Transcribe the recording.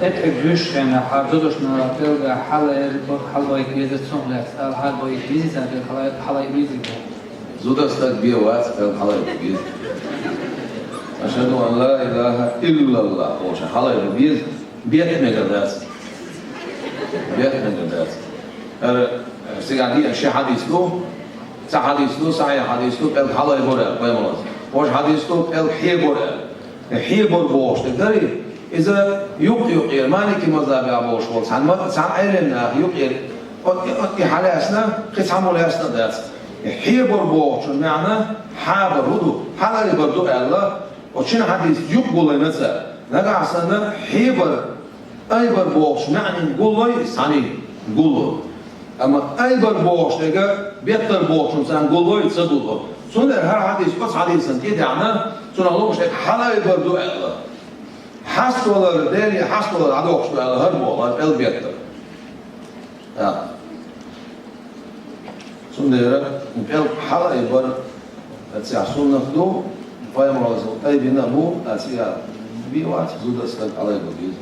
Etlik düşen harcadosh na pelga halay gezetsong las halay bizisa halay biziko. Zudastak biovat el halay biz. Ashhadu an la ilaha illallah. Oş halay biz bietmegadas. Bietmegadas. Sigadi aşi hadislu hadislu sahih hadislu el halay bora baymoz. Oş hadislu el hibora. Hibor boş dedi. إذا يقير مالك مذهب أبو شخص عن علمنا يقير أتي حلاسنا قيس عمل ياسنا داس حيبر بوش معنى حابر هدو حلال بردو الله وشين حديث يقول نسا نقع سنة حيبر أيبر بوش معنى نقول ساني نقول أما أيبر بوش نقع بيتر بوش نسان نقول يتصدقه سنة هر حديث بس حديث سنتي دعنا سنة الله مش حلال بردو الله hastalar deli hastalar adokşlar her boğlar elbette. Ya. Sonra el hala ibar atsia sunna do fayamroz taybina bu atsia biwat zudastak alay gobiz.